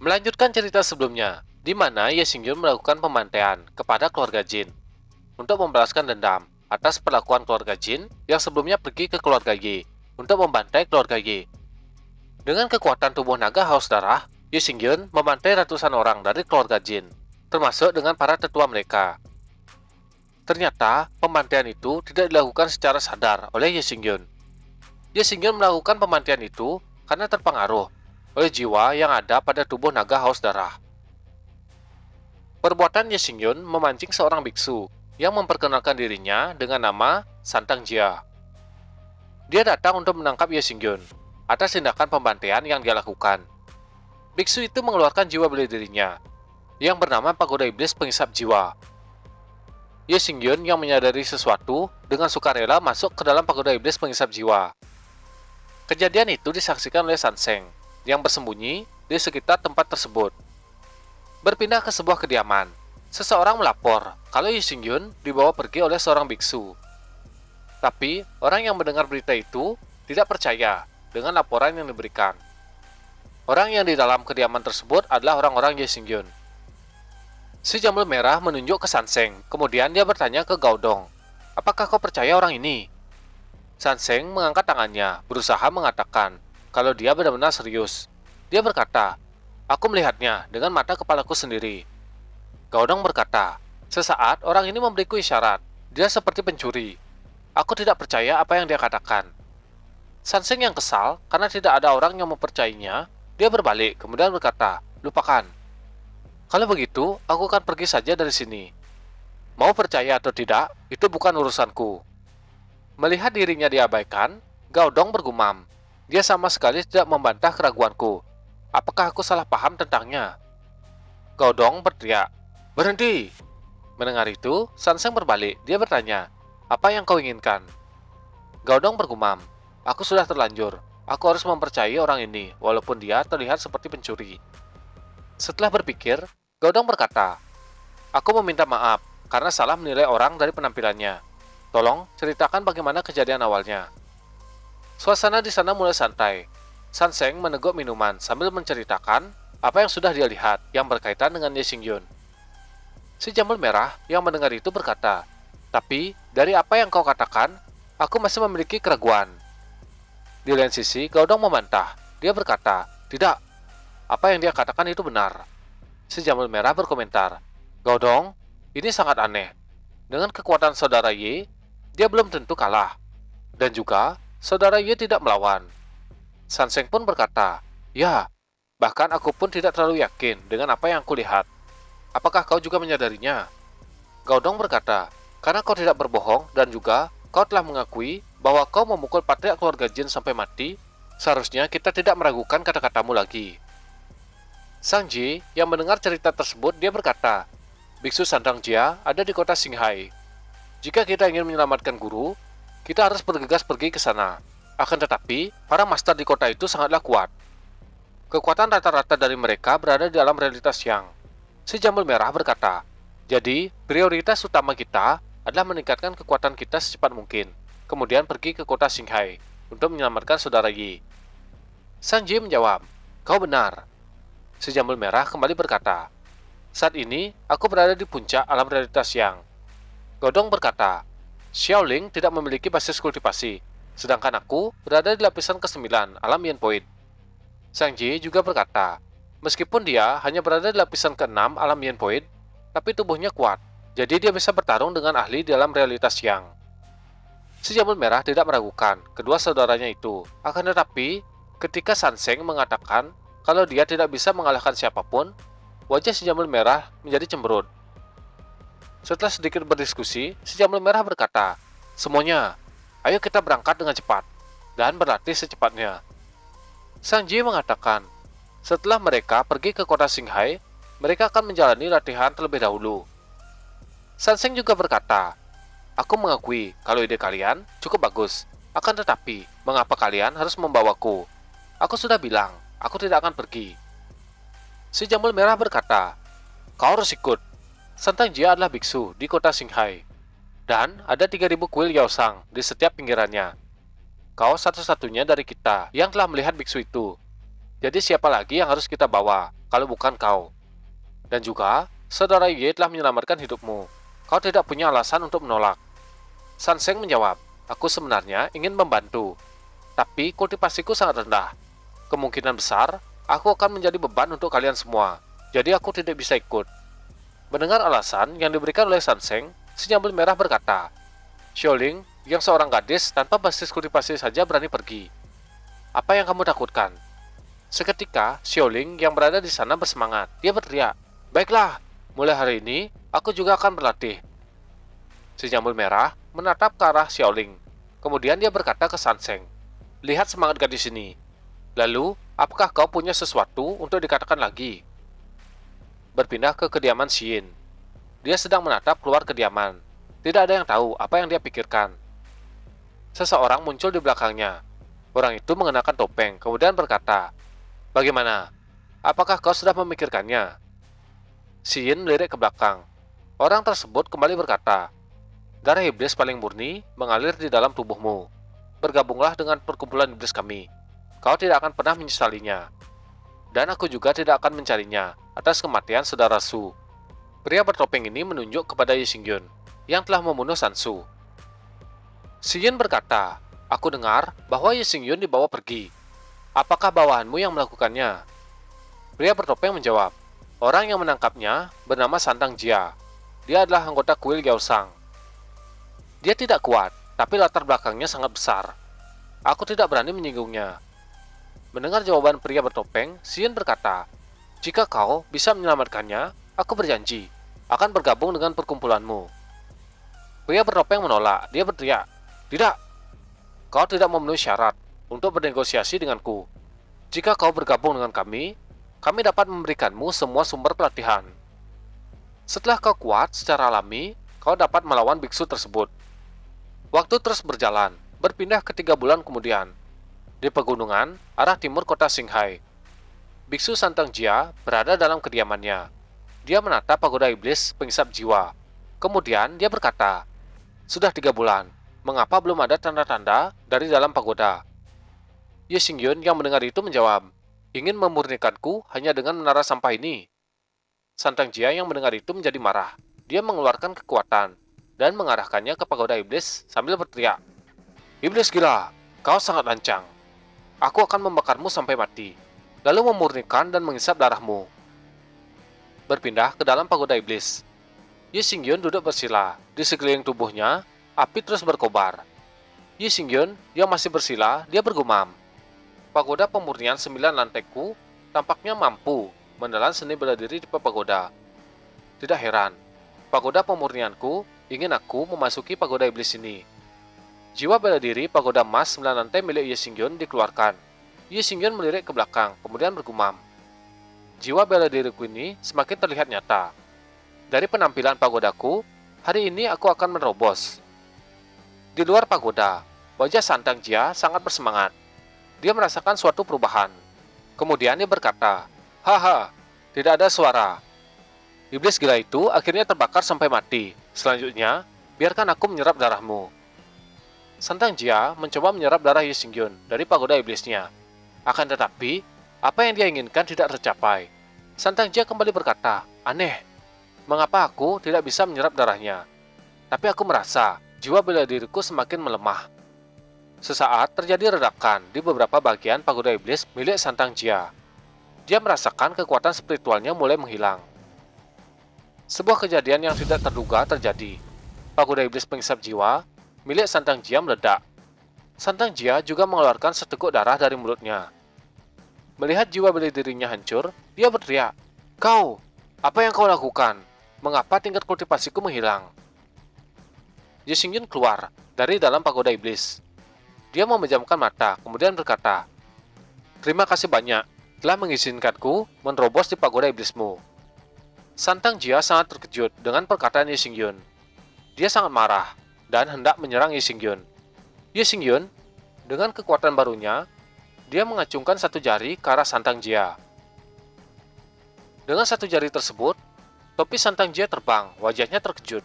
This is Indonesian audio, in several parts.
Melanjutkan cerita sebelumnya, di mana Ye Xingyun melakukan pembantaian kepada keluarga Jin untuk membalaskan dendam atas perlakuan keluarga Jin yang sebelumnya pergi ke keluarga Ye untuk membantai keluarga Ye. Dengan kekuatan tubuh naga haus darah, Ye Xingyun membantai ratusan orang dari keluarga Jin, termasuk dengan para tetua mereka. Ternyata, pembantaian itu tidak dilakukan secara sadar oleh Ye Xingyun. Ye Xingyun melakukan pembantaian itu karena terpengaruh oleh jiwa yang ada pada tubuh naga haus darah. Perbuatan Ye Xingyun memancing seorang biksu yang memperkenalkan dirinya dengan nama Santang Jia. Dia datang untuk menangkap Ye Xingyun atas tindakan pembantaian yang dia lakukan. Biksu itu mengeluarkan jiwa bela dirinya yang bernama Pagoda Iblis Pengisap Jiwa. Ye Xingyun yang menyadari sesuatu dengan sukarela masuk ke dalam Pagoda Iblis Pengisap Jiwa. Kejadian itu disaksikan oleh Sanseng yang bersembunyi di sekitar tempat tersebut. Berpindah ke sebuah kediaman, seseorang melapor kalau Ye Xingyun dibawa pergi oleh seorang biksu. Tapi orang yang mendengar berita itu tidak percaya dengan laporan yang diberikan. Orang yang di dalam kediaman tersebut adalah orang-orang Ye Xingyun. Si Jambul Merah menunjuk ke Sanseng, kemudian dia bertanya ke Gaodong, "Apakah kau percaya orang ini?" Sanseng mengangkat tangannya, berusaha mengatakan kalau dia benar-benar serius. Dia berkata, "Aku melihatnya dengan mata kepalaku sendiri." Gaodong berkata, "Sesaat orang ini memberiku isyarat. Dia seperti pencuri. Aku tidak percaya apa yang dia katakan." Sanseng yang kesal karena tidak ada orang yang mempercayainya, dia berbalik kemudian berkata, "Lupakan. Kalau begitu, aku akan pergi saja dari sini. Mau percaya atau tidak, itu bukan urusanku." Melihat dirinya diabaikan, Gaodong bergumam. Dia sama sekali tidak membantah keraguanku. Apakah aku salah paham tentangnya? Gaodong berteriak, "Berhenti!" Mendengar itu, Sanseng berbalik. Dia bertanya, "Apa yang kau inginkan?" Gaodong bergumam, "Aku sudah terlanjur. Aku harus mempercayai orang ini, walaupun dia terlihat seperti pencuri." Setelah berpikir, Gaodong berkata, "Aku meminta maaf karena salah menilai orang dari penampilannya. Tolong ceritakan bagaimana kejadian awalnya." Suasana di sana mulai santai. Sanseng meneguk minuman sambil menceritakan apa yang sudah dia lihat yang berkaitan dengan Ye Xingyun. Si Jambul Merah yang mendengar itu berkata, "Tapi dari apa yang kau katakan, aku masih memiliki keraguan." Di lain sisi, Gaodong membantah. Dia berkata, "Tidak, apa yang dia katakan itu benar." Si Jambul Merah berkomentar, "Gaodong, ini sangat aneh. Dengan kekuatan saudara Ye, dia belum tentu kalah. Dan juga, saudara Ye tidak melawan." Sanseng pun berkata, "Ya, bahkan aku pun tidak terlalu yakin dengan apa yang kulihat. Apakah kau juga menyadarinya?" Gaodong berkata, "Karena kau tidak berbohong dan juga kau telah mengakui bahwa kau memukul patriark keluarga Jin sampai mati, seharusnya kita tidak meragukan kata-katamu lagi." Sang Ji yang mendengar cerita tersebut, dia berkata, "Biksu Santang Jia ada di kota Xinghai. Jika kita ingin menyelamatkan guru, kita harus bergegas pergi ke sana. Akan tetapi, para master di kota itu sangatlah kuat. Kekuatan rata-rata dari mereka berada di dalam realitas yang." Si Jambul Merah berkata, "Jadi, prioritas utama kita adalah meningkatkan kekuatan kita secepat mungkin, kemudian pergi ke kota Xinghai untuk menyelamatkan saudara Yi." Sanji menjawab, "Kau benar." Si Jambul Merah kembali berkata, "Saat ini, aku berada di puncak alam realitas yang." Godong berkata, "Xiaoling tidak memiliki basis kultivasi, sedangkan aku berada di lapisan ke-9 alam Yen Point." Sang Ji juga berkata, "Meskipun dia hanya berada di lapisan ke-6 alam Yen Point, tapi tubuhnya kuat, jadi dia bisa bertarung dengan ahli di dalam realitas yang." Si Jambul Merah tidak meragukan kedua saudaranya itu, akan tetapi ketika Sanseng mengatakan kalau dia tidak bisa mengalahkan siapapun, wajah si Jambul Merah menjadi cemberut. Setelah sedikit berdiskusi, si Jambul Merah berkata, "Semuanya, ayo kita berangkat dengan cepat dan berlatih secepatnya." Sang Ji mengatakan, setelah mereka pergi ke kota Xinghai, mereka akan menjalani latihan terlebih dahulu. Sanseng juga berkata, "Aku mengakui kalau ide kalian cukup bagus, akan tetapi mengapa kalian harus membawaku? Aku sudah bilang, aku tidak akan pergi." Si Jambul Merah berkata, "Kau harus ikut. Santang Jia adalah biksu di kota Xinghai, dan ada 3.000 kuil Yaosang di setiap pinggirannya. Kau satu-satunya dari kita yang telah melihat biksu itu. Jadi siapa lagi yang harus kita bawa? kalau bukan kau. Dan juga, saudara Ye telah menyelamatkan hidupmu. Kau tidak punya alasan untuk menolak. Sanseng menjawab, aku sebenarnya ingin membantu, tapi kultivasiku sangat rendah. Kemungkinan besar, aku akan menjadi beban untuk kalian semua, jadi aku tidak bisa ikut. Mendengar alasan yang diberikan oleh Sanseng, si nyambul merah berkata, Xiaoling, yang seorang gadis tanpa basis kultivasi saja berani pergi. Apa yang kamu takutkan? Seketika, Xiaoling yang berada di sana bersemangat. Dia berteriak, baiklah, mulai hari ini, aku juga akan berlatih. Si nyambul merah menatap ke arah Xiaoling. Kemudian dia berkata ke Sanseng, lihat semangat gadis ini. Lalu, apakah kau punya sesuatu untuk dikatakan lagi? Berpindah ke kediaman Xin. Dia sedang menatap keluar kediaman. Tidak ada yang tahu apa yang dia pikirkan. Seseorang muncul di belakangnya. Orang itu mengenakan topeng, kemudian berkata, bagaimana? Apakah kau sudah memikirkannya? Xin melirik ke belakang. Orang tersebut kembali berkata, darah iblis paling murni mengalir di dalam tubuhmu. Bergabunglah dengan perkumpulan iblis kami. Kau tidak akan pernah menyesalinya. Dan aku juga tidak akan mencarinya atas kematian saudara Su. Pria bertopeng ini menunjuk kepada Ye Xingyun yang telah membunuh Sansu. Xin berkata, aku dengar bahwa Ye Xingyun dibawa pergi. Apakah bawahanmu yang melakukannya? Pria bertopeng menjawab, orang yang menangkapnya bernama Santang Jia. Dia adalah anggota kuil Gaosang. Dia tidak kuat, tapi latar belakangnya sangat besar. Aku tidak berani menyinggungnya. Mendengar jawaban pria bertopeng, Xin berkata, jika kau bisa menyelamatkannya, aku berjanji akan bergabung dengan perkumpulanmu. Pria bertopeng menolak. Dia berteriak, tidak, kau tidak memenuhi syarat untuk bernegosiasi denganku. Jika kau bergabung dengan kami dapat memberikanmu semua sumber pelatihan. Setelah kau kuat secara alami, kau dapat melawan biksu tersebut. Waktu terus berjalan, berpindah ke 3 bulan kemudian. Di pegunungan, arah timur kota Xinghai, biksu Santang Jia berada dalam kediamannya. Dia menatap pagoda iblis pengisap jiwa. Kemudian dia berkata, sudah 3 bulan, mengapa belum ada tanda-tanda dari dalam pagoda? Ye Xingyun yang mendengar itu menjawab, ingin memurnikanku hanya dengan menara sampah ini. Santang Jia yang mendengar itu menjadi marah. Dia mengeluarkan kekuatan dan mengarahkannya ke pagoda iblis sambil berteriak, iblis gila, kau sangat lancang. Aku akan membakarmu sampai mati, lalu memurnikan dan mengisap darahmu. Berpindah ke dalam pagoda iblis. Ye Xingyun duduk bersila. Di sekeliling tubuhnya, api terus berkobar. Ye Xingyun yang masih bersila, dia bergumam, pagoda pemurnian 9 lantaiku tampaknya mampu menelan seni bela diri di pagoda. Tidak heran, pagoda pemurnianku ingin aku memasuki pagoda iblis ini. Jiwa bela diri pagoda emas 9 lantai milik Ye Xingyun dikeluarkan. Ye Xingyun melirik ke belakang, kemudian bergumam, jiwa bela diriku ini semakin terlihat nyata. Dari penampilan pagodaku, hari ini aku akan menerobos. Di luar pagoda, wajah Santang Jia sangat bersemangat. Dia merasakan suatu perubahan. Kemudian dia berkata, haha, tidak ada suara. Iblis gila itu akhirnya terbakar sampai mati. Selanjutnya, biarkan aku menyerap darahmu. Santang Jia mencoba menyerap darah Ye Xingyun dari pagoda iblisnya. Akan tetapi, apa yang dia inginkan tidak tercapai. Santang Jia kembali berkata, aneh, mengapa aku tidak bisa menyerap darahnya? Tapi aku merasa jiwa bela diriku semakin melemah. Sesaat terjadi redakan di beberapa bagian pagoda iblis milik Santang Jia. Dia merasakan kekuatan spiritualnya mulai menghilang. Sebuah kejadian yang tidak terduga terjadi. Pagoda iblis pengisap jiwa milik Santang Jia meledak. Santang Jia juga mengeluarkan seteguk darah dari mulutnya. Melihat jiwa bela dirinya hancur, dia berteriak, kau, apa yang kau lakukan? Mengapa tingkat kultivasiku menghilang? Ye Xingyun keluar dari dalam pagoda iblis. Dia memejamkan mata, kemudian berkata, terima kasih banyak telah mengizinkanku menerobos di pagoda iblismu. Santang Jia sangat terkejut dengan perkataan Ye Xingyun. Dia sangat marah dan hendak menyerang Ye Xingyun. Ye Xingyun, dengan kekuatan barunya, dia mengacungkan satu jari ke arah Santang Jia. Dengan satu jari tersebut, topi Santang Jia terbang, wajahnya terkejut.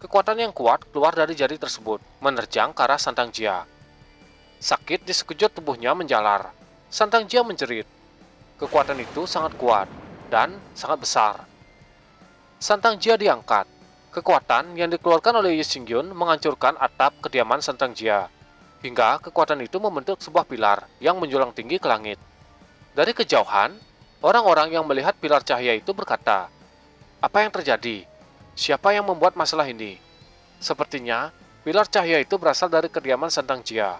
Kekuatan yang kuat keluar dari jari tersebut, menerjang ke arah Santang Jia. Sakit di sekujur tubuhnya menjalar. Santang Jia menjerit. Kekuatan itu sangat kuat, dan sangat besar. Santang Jia diangkat. Kekuatan yang dikeluarkan oleh Ye Xingyun menghancurkan atap kediaman Santang Jia, hingga kekuatan itu membentuk sebuah pilar yang menjulang tinggi ke langit. Dari kejauhan, orang-orang yang melihat pilar cahaya itu berkata, "Apa yang terjadi? Siapa yang membuat masalah ini?" Sepertinya, pilar cahaya itu berasal dari kediaman Santang Jia.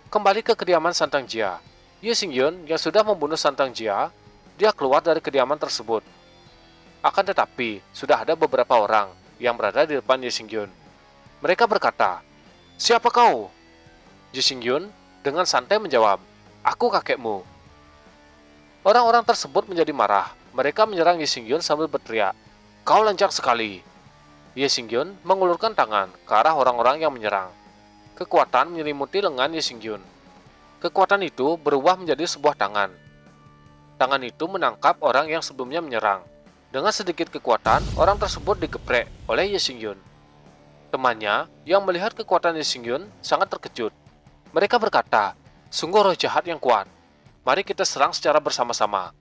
Kembali ke kediaman Santang Jia, Ye Xingyun yang sudah membunuh Santang Jia, dia keluar dari kediaman tersebut. Akan tetapi, sudah ada beberapa orang yang berada di depan Ye Xingyun. Mereka berkata, "Siapa kau?" Ye Xingyun dengan santai menjawab, "Aku kakekmu." Orang-orang tersebut menjadi marah. Mereka menyerang Ye Xingyun sambil berteriak, "Kau lancang sekali." Ye Xingyun mengulurkan tangan ke arah orang-orang yang menyerang. Kekuatan menyelimuti lengan Ye Xingyun. Kekuatan itu berubah menjadi sebuah tangan. Tangan itu menangkap orang yang sebelumnya menyerang. Dengan sedikit kekuatan, orang tersebut digeprek oleh Ye Xingyun. Temannya yang melihat kekuatan Ye Xingyun sangat terkejut. Mereka berkata, "Sungguh roh jahat yang kuat. Mari kita serang secara bersama-sama."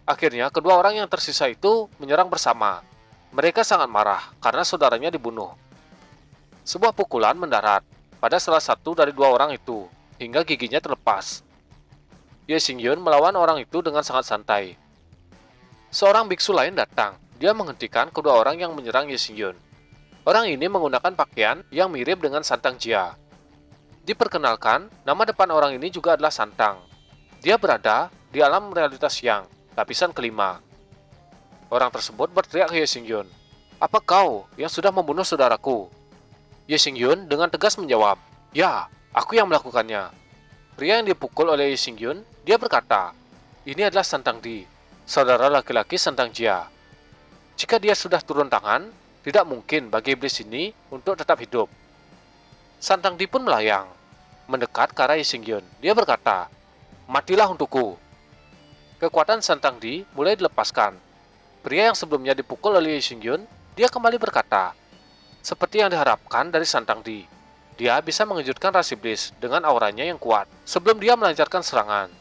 Akhirnya, kedua orang yang tersisa itu menyerang bersama. Mereka sangat marah karena saudaranya dibunuh. Sebuah pukulan mendarat pada salah satu dari dua orang itu, hingga giginya terlepas. Ye Xingyun melawan orang itu dengan sangat santai. Seorang biksu lain datang. Dia menghentikan kedua orang yang menyerang Ye Xingyun. Orang ini menggunakan pakaian yang mirip dengan Santang Jia. Diperkenalkan, nama depan orang ini juga adalah Santang. Dia berada di alam realitas yang lapisan kelima. Orang tersebut berteriak ke Ye Xingyun, "Apa kau yang sudah membunuh saudaraku?" Ye Xingyun dengan tegas menjawab, "Ya, aku yang melakukannya." Pria yang dipukul oleh Ye Xingyun, dia berkata, "Ini adalah Santang Di, saudara laki-laki Santang Jia. Jika dia sudah turun tangan, tidak mungkin bagi iblis ini untuk tetap hidup." Santang Di pun melayang, mendekat ke arah Ye Xingyun. Dia berkata, "Matilah untukku." Kekuatan Santang Di mulai dilepaskan. Pria yang sebelumnya dipukul oleh Ye Xingyun, dia kembali berkata, seperti yang diharapkan dari Santang Di, dia bisa mengejutkan ras iblis dengan auranya yang kuat sebelum dia melancarkan serangan.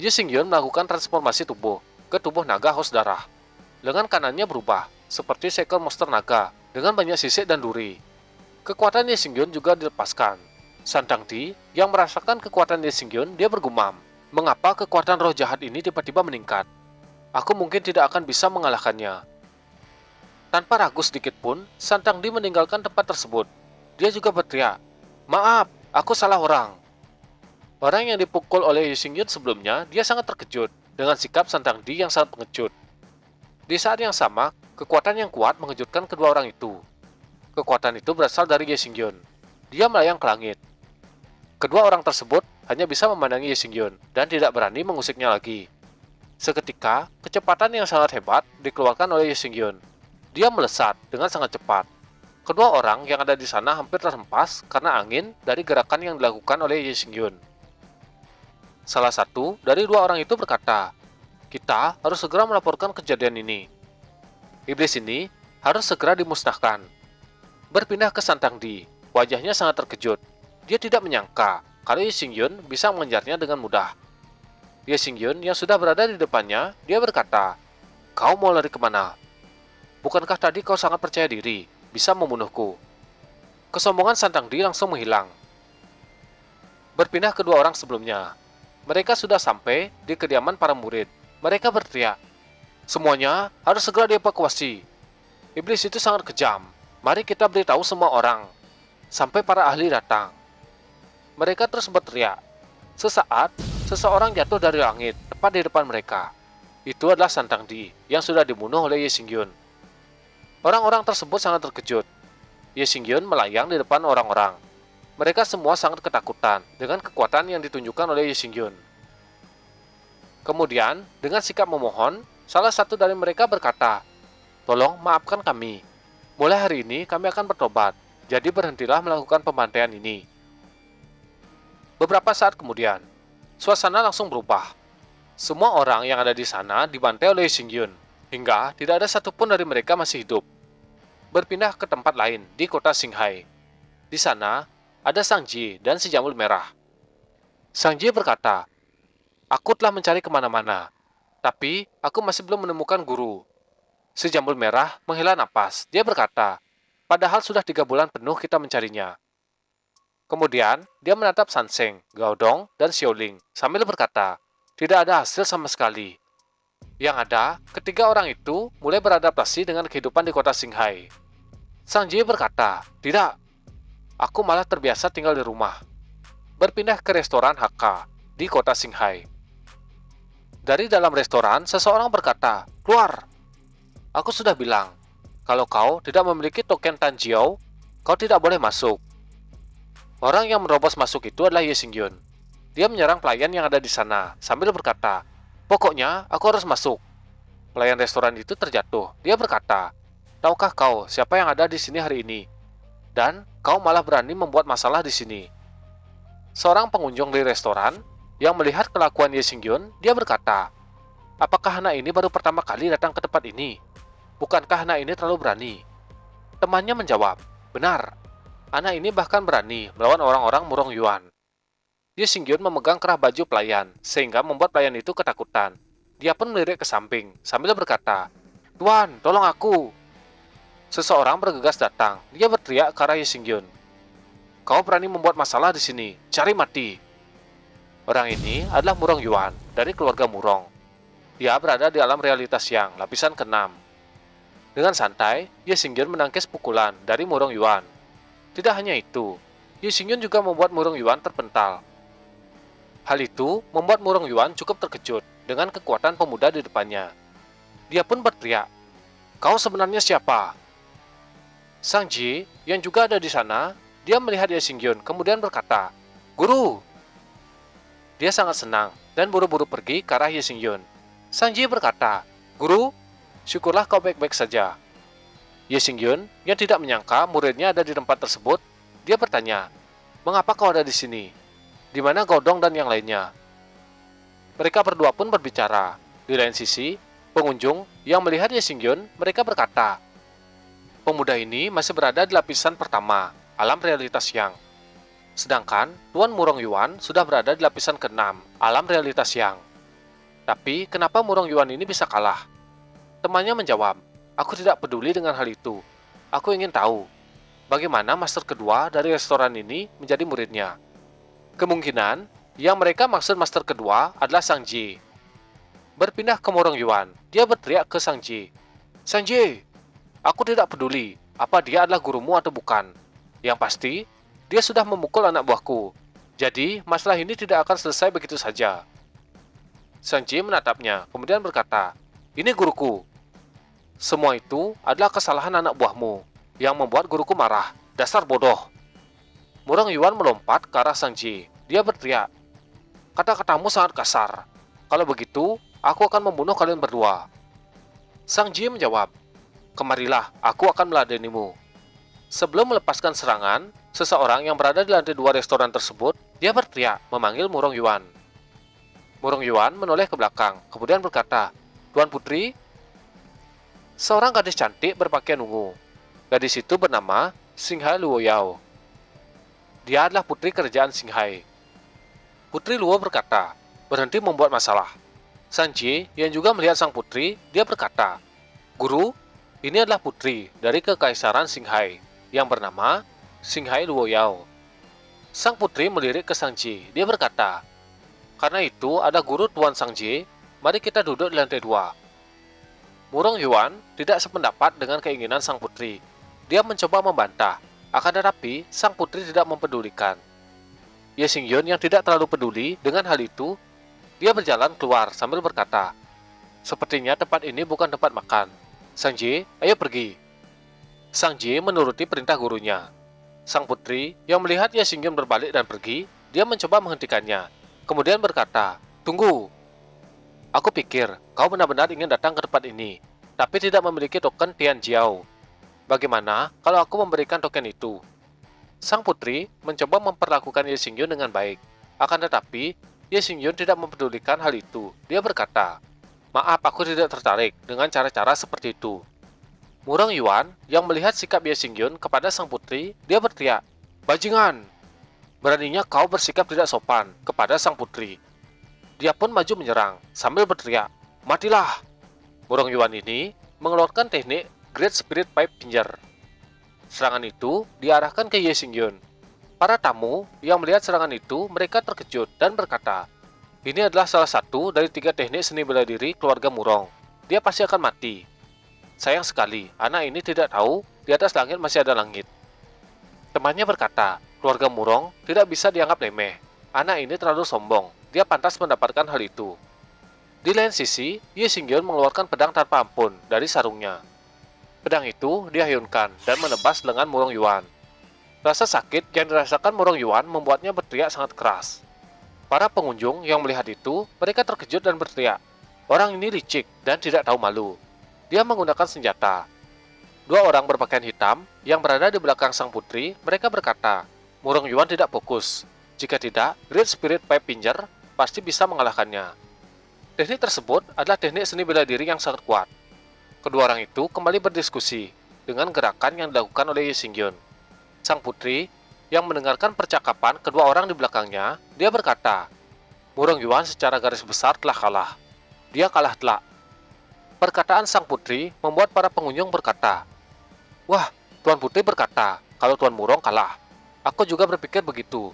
Ye Xingyun melakukan transformasi tubuh ke tubuh naga haus darah. Lengan kanannya berubah seperti seekor monster naga dengan banyak sisik dan duri. Kekuatan Ye Xingyun juga dilepaskan. Santang Di yang merasakan kekuatan Ye Xingyun, dia bergumam, "Mengapa kekuatan roh jahat ini tiba-tiba meningkat? Aku mungkin tidak akan bisa mengalahkannya." Tanpa ragu sedikit pun, Santang Di meninggalkan tempat tersebut. Dia juga berteriak, "Maaf, aku salah orang." Orang yang dipukul oleh Ye Xingyun sebelumnya, dia sangat terkejut dengan sikap Santang Di yang sangat pengecut. Di saat yang sama, kekuatan yang kuat mengejutkan kedua orang itu. Kekuatan itu berasal dari Ye Xingyun. Dia melayang ke langit. Kedua orang tersebut hanya bisa memandangi Ye Xingyun dan tidak berani mengusiknya lagi. Seketika, kecepatan yang sangat hebat dikeluarkan oleh Ye Xingyun. Dia melesat dengan sangat cepat. Kedua orang yang ada di sana hampir terhempas karena angin dari gerakan yang dilakukan oleh Ye Xingyun. Salah satu dari dua orang itu berkata, "Kita harus segera melaporkan kejadian ini. Iblis ini harus segera dimusnahkan." Berpindah ke Santang Di, wajahnya sangat terkejut. Dia tidak menyangka kalau Ye Xingyun bisa mengejarnya dengan mudah. Ye Xingyun yang sudah berada di depannya, dia berkata, "Kau mau lari kemana? Bukankah tadi kau sangat percaya diri bisa membunuhku?" Kesombongan Santang Di langsung menghilang. Berpindah kedua orang sebelumnya. Mereka sudah sampai di kediaman para murid. Mereka berteriak, "Semuanya harus segera dievakuasi. Iblis itu sangat kejam. Mari kita beritahu semua orang, sampai para ahli datang." Mereka terus berteriak. Sesaat, seseorang jatuh dari langit tepat di depan mereka. Itu adalah Santang Di yang sudah dibunuh oleh Ye Xingyun. Orang-orang tersebut sangat terkejut. Ye Xingyun melayang di depan orang-orang. Mereka semua sangat ketakutan dengan kekuatan yang ditunjukkan oleh Ye Xingyun. Kemudian, dengan sikap memohon, salah satu dari mereka berkata, "Tolong maafkan kami. Mulai hari ini kami akan bertobat, jadi berhentilah melakukan pembantaian ini." Beberapa saat kemudian, suasana langsung berubah. Semua orang yang ada di sana dibantai oleh Ye Xingyun, hingga tidak ada satupun dari mereka masih hidup. Berpindah ke tempat lain di kota Xinghai. Di sana, ada Sang Ji dan si Jamur Merah. Sang Ji berkata, "Aku telah mencari kemana-mana. Tapi, aku masih belum menemukan guru. Si Jambul Merah menghela napas. Dia berkata, padahal sudah 3 bulan penuh kita mencarinya. Kemudian, dia menatap Sanseng, Gaodong, dan Xiaoling sambil berkata, tidak ada hasil sama sekali. Yang ada, ketiga orang itu mulai beradaptasi dengan kehidupan di kota Qinghai. Sang Ji berkata, tidak, aku malah terbiasa tinggal di rumah. Berpindah ke restoran Hakka di kota Qinghai. Dari dalam restoran, seseorang berkata, keluar. Aku sudah bilang, kalau kau tidak memiliki token Tanjiao, kau tidak boleh masuk. Orang yang menerobos masuk itu adalah Ye Xingyun. Dia menyerang pelayan yang ada di sana, sambil berkata, pokoknya aku harus masuk. Pelayan restoran itu terjatuh. Dia berkata, tahukah kau siapa yang ada di sini hari ini? Dan kau malah berani membuat masalah di sini. Seorang pengunjung di restoran yang melihat kelakuan Ye Xingyun, dia berkata, apakah anak ini baru pertama kali datang ke tempat ini? Bukankah anak ini terlalu berani? Temannya menjawab, benar. Anak ini bahkan berani melawan orang-orang Murong Yuan. Ye Xingyun memegang kerah baju pelayan, sehingga membuat pelayan itu ketakutan. Dia pun melirik ke samping, sambil berkata, Tuan, tolong aku. Seseorang bergegas datang. Dia berteriak ke arah Ye Xingyun. Kau berani membuat masalah di sini, cari mati. Orang ini adalah Murong Yuan, dari keluarga Murong. Dia berada di alam realitas yang lapisan ke-6. Dengan santai, Ye Xingyun menangkis pukulan dari Murong Yuan. Tidak hanya itu, Ye Xingyun juga membuat Murong Yuan terpental. Hal itu membuat Murong Yuan cukup terkejut dengan kekuatan pemuda di depannya. Dia pun berteriak, kau sebenarnya siapa? Sang Ji, yang juga ada di sana, dia melihat Ye Xingyun kemudian berkata, Guru! Dia sangat senang dan buru-buru pergi ke arah Ye Xingyun. Sang Ji berkata, Guru, syukurlah kau baik-baik saja. Ye Xingyun yang tidak menyangka muridnya ada di tempat tersebut, dia bertanya, mengapa kau ada di sini? Di mana Gaodong dan yang lainnya? Mereka berdua pun berbicara. Di lain sisi, pengunjung yang melihat Ye Xingyun, mereka berkata, pemuda ini masih berada di lapisan pertama, alam realitas yang. Sedangkan Tuan Murong Yuan sudah berada di lapisan ke-6, alam realitas yang. Tapi kenapa Murong Yuan ini bisa kalah? Temannya menjawab, aku tidak peduli dengan hal itu. Aku ingin tahu, bagaimana master kedua dari restoran ini menjadi muridnya. Kemungkinan yang mereka maksud master kedua adalah Sang Ji. Berpindah ke Murong Yuan, dia berteriak ke Sang Ji. Sang Ji, aku tidak peduli apa dia adalah gurumu atau bukan. Yang pasti, dia sudah memukul anak buahku. Jadi, masalah ini tidak akan selesai begitu saja. Sang Ji menatapnya, kemudian berkata, ini guruku. Semua itu adalah kesalahan anak buahmu yang membuat guruku marah. Dasar bodoh. Murong Yuan melompat ke arah Sang Ji. Dia berteriak, kata-katamu sangat kasar. Kalau begitu, aku akan membunuh kalian berdua. Sang Ji menjawab, kemarilah, aku akan meladenimu. Sebelum melepaskan serangan, seseorang yang berada di lantai 2 restoran tersebut, dia berteriak memanggil Murong Yuan. Murong Yuan menoleh ke belakang, kemudian berkata, Tuan Putri. Seorang gadis cantik berpakaian ungu. Gadis itu bernama Xinghai Luoyao. Dia adalah putri kerajaan Qinghai. Putri Luo berkata, berhenti membuat masalah. Sang Ji yang juga melihat sang putri, dia berkata, Guru, ini adalah putri dari kekaisaran Qinghai yang bernama Xinghai Luoyao. Sang putri melirik ke Sang Ji. Dia berkata, karena itu ada guru Tuan Sang Ji, mari kita duduk di lantai 2. Murong Yuan tidak sependapat dengan keinginan sang putri. Dia mencoba membantah, akan tetapi sang putri tidak mempedulikan. Ye Xingyun yang tidak terlalu peduli dengan hal itu, dia berjalan keluar sambil berkata, sepertinya tempat ini bukan tempat makan. Sang Ji, ayo pergi. Sang Ji menuruti perintah gurunya. Sang putri yang melihat Ye Xingyun berbalik dan pergi, dia mencoba menghentikannya. Kemudian berkata, tunggu. Aku pikir kau benar-benar ingin datang ke tempat ini, tapi tidak memiliki token Tianjiao. Bagaimana kalau aku memberikan token itu? Sang putri mencoba memperlakukan Ye Xingyun dengan baik. Akan tetapi, Ye Xingyun tidak mempedulikan hal itu. Dia berkata, maaf, aku tidak tertarik dengan cara-cara seperti itu. Murong Yuan yang melihat sikap Ye Xingyun kepada sang putri, dia berteriak, bajingan! Beraninya kau bersikap tidak sopan kepada sang putri. Dia pun maju menyerang sambil berteriak, Matilah! Murong Yuan ini mengeluarkan teknik Great Spirit Pipe Pincer. Serangan itu diarahkan ke Ye Xingyun. Para tamu yang melihat serangan itu, mereka terkejut dan berkata, ini adalah salah satu dari 3 teknik seni bela diri keluarga Murong. Dia pasti akan mati. Sayang sekali, anak ini tidak tahu di atas langit masih ada langit. Temannya berkata, keluarga Murong tidak bisa dianggap remeh. Anak ini terlalu sombong, dia pantas mendapatkan hal itu. Di lain sisi, Ye Xingyun mengeluarkan pedang tanpa ampun dari sarungnya. Pedang itu diayunkan dan menebas lengan Murong Yuan. Rasa sakit yang dirasakan Murong Yuan membuatnya berteriak sangat keras. Para pengunjung yang melihat itu, mereka terkejut dan berteriak, orang ini licik dan tidak tahu malu. Dia menggunakan senjata. 2 orang berpakaian hitam yang berada di belakang sang putri, mereka berkata, Murong Yuan tidak fokus. Jika tidak, Great Spirit Pipe Pincer pasti bisa mengalahkannya. Teknik tersebut adalah teknik seni bela diri yang sangat kuat. Kedua orang itu kembali berdiskusi dengan gerakan yang dilakukan oleh Ye Xingyun. Sang putri yang mendengarkan percakapan kedua orang di belakangnya, dia berkata, Murong Yuan secara garis besar telah kalah. Dia kalah telak. Perkataan sang putri membuat para pengunjung berkata, wah, Tuan Putri berkata kalau Tuan Murong kalah. Aku juga berpikir begitu.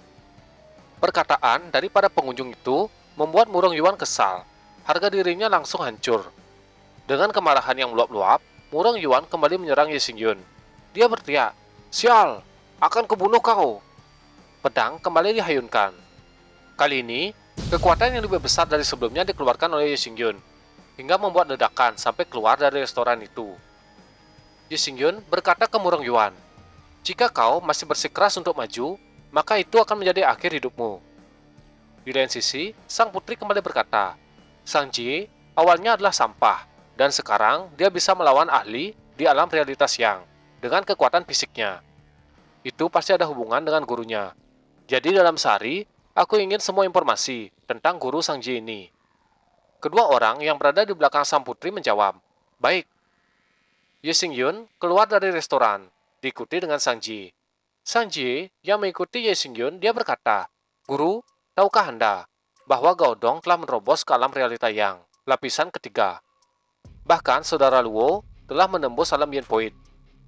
Perkataan dari para pengunjung itu membuat Murong Yuan kesal. Harga dirinya langsung hancur. Dengan kemarahan yang meluap-luap, Murong Yuan kembali menyerang Ye Xingyun. Dia berteriak, sial, akan kubunuh kau. Pedang kembali dihayunkan. Kali ini, kekuatan yang lebih besar dari sebelumnya dikeluarkan oleh Ye Xingyun, hingga membuat ledakan sampai keluar dari restoran itu. Ye Xingyun berkata ke Murong Yuan, jika kau masih bersikeras untuk maju, maka itu akan menjadi akhir hidupmu. Di lain sisi, sang putri kembali berkata, Sang Ji awalnya adalah sampah, dan sekarang dia bisa melawan ahli di alam realitas yang, dengan kekuatan fisiknya. Itu pasti ada hubungan dengan gurunya. Jadi dalam sehari, aku ingin semua informasi tentang guru Sang Ji ini. Kedua orang yang berada di belakang sang putri menjawab, baik. Ye Xingyun keluar dari restoran, diikuti dengan Sang Ji. Sang Ji yang mengikuti Ye Xingyun, dia berkata, Guru, tahukah Anda bahwa Gaodong telah menerobos ke alam realita yang, lapisan ketiga. Bahkan saudara Luo telah menembus alam Yen Point.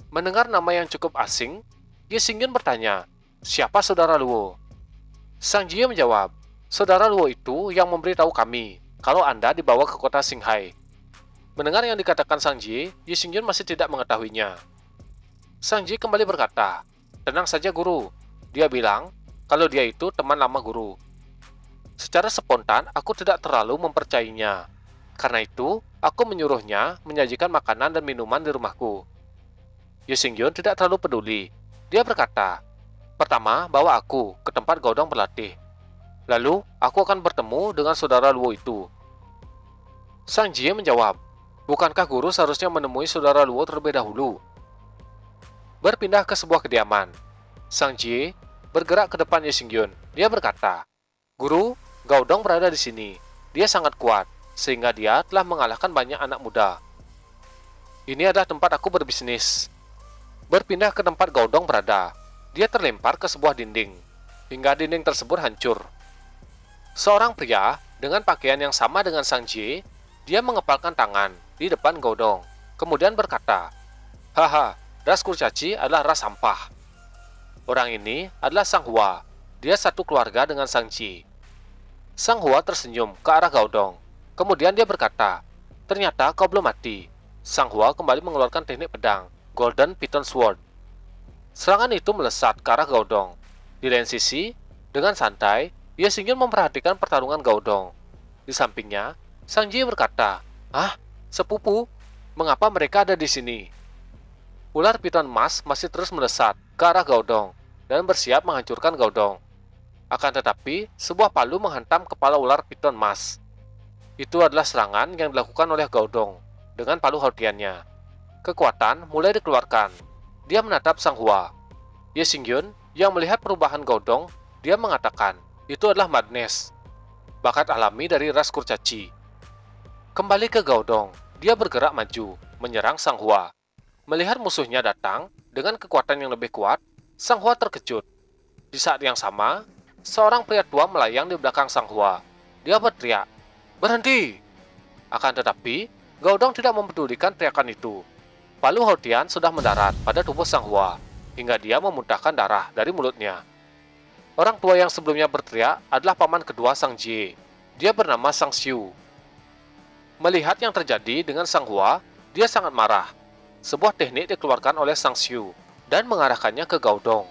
Mendengar nama yang cukup asing, Ye Xingyun bertanya, siapa saudara Luo? Sang Ji menjawab, saudara Luo itu yang memberitahu kami kalau Anda dibawa ke kota Xinghai. Mendengar yang dikatakan Sang Ji, Ye Xingyun masih tidak mengetahuinya. Sang Ji kembali berkata, tenang saja guru. Dia bilang kalau dia itu teman lama guru. Secara spontan, aku tidak terlalu mempercayainya. Karena itu, aku menyuruhnya menyajikan makanan dan minuman di rumahku. Ye Xingyun tidak terlalu peduli. Dia berkata, pertama, bawa aku ke tempat Gaodong berlatih. Lalu, aku akan bertemu dengan saudara Luo itu. Sang Ji menjawab, bukankah guru seharusnya menemui saudara Luo terlebih dahulu? Berpindah ke sebuah kediaman. Sang Ji bergerak ke depan Ye Xingyun. Dia berkata, Guru, Gaodong berada di sini. Dia sangat kuat, sehingga dia telah mengalahkan banyak anak muda. Ini adalah tempat aku berbisnis. Berpindah ke tempat Gaodong berada. Dia terlempar ke sebuah dinding, hingga dinding tersebut hancur. Seorang pria dengan pakaian yang sama dengan Sang Ji, dia mengepalkan tangan di depan Gaodong, kemudian berkata, haha, ras kurcaci adalah ras sampah. Orang ini adalah Sang Hua. Dia satu keluarga dengan Sang Ji. Sang Hua tersenyum ke arah Gaodong. Kemudian dia berkata, ternyata kau belum mati. Sang Hua kembali mengeluarkan teknik pedang, Golden Python Sword. Serangan itu melesat ke arah Gaodong. Di lain sisi, dengan santai, Ye Xingyun memperhatikan pertarungan Gaodong. Di sampingnya, Sang Ji berkata, sepupu, mengapa mereka ada di sini? Ular piton emas masih terus melesat ke arah Gaodong dan bersiap menghancurkan Gaodong. Akan tetapi, sebuah palu menghantam kepala ular piton emas. Itu adalah serangan yang dilakukan oleh Gaodong dengan palu hautiannya. Kekuatan mulai dikeluarkan. Dia menatap Sang Hua. Ye Xingyun yang melihat perubahan Gaodong, dia mengatakan, itu adalah madness, bakat alami dari ras kurcaci. Kembali ke Gaodong, dia bergerak maju, menyerang Sang Hua. Melihat musuhnya datang dengan kekuatan yang lebih kuat, Sang Hua terkejut. Di saat yang sama, seorang pria tua melayang di belakang Sang Hua. Dia berteriak, berhenti! Akan tetapi, Gaodong tidak mempedulikan teriakan itu. Palu Hou-Tian sudah mendarat pada tubuh Sang Hua, hingga dia memuntahkan darah dari mulutnya. Orang tua yang sebelumnya berteriak adalah paman kedua Sang Jie. Dia bernama Sang Xiu. Melihat yang terjadi dengan Sang Hua, dia sangat marah. Sebuah teknik dikeluarkan oleh Sang Xiu dan mengarahkannya ke Gaodong.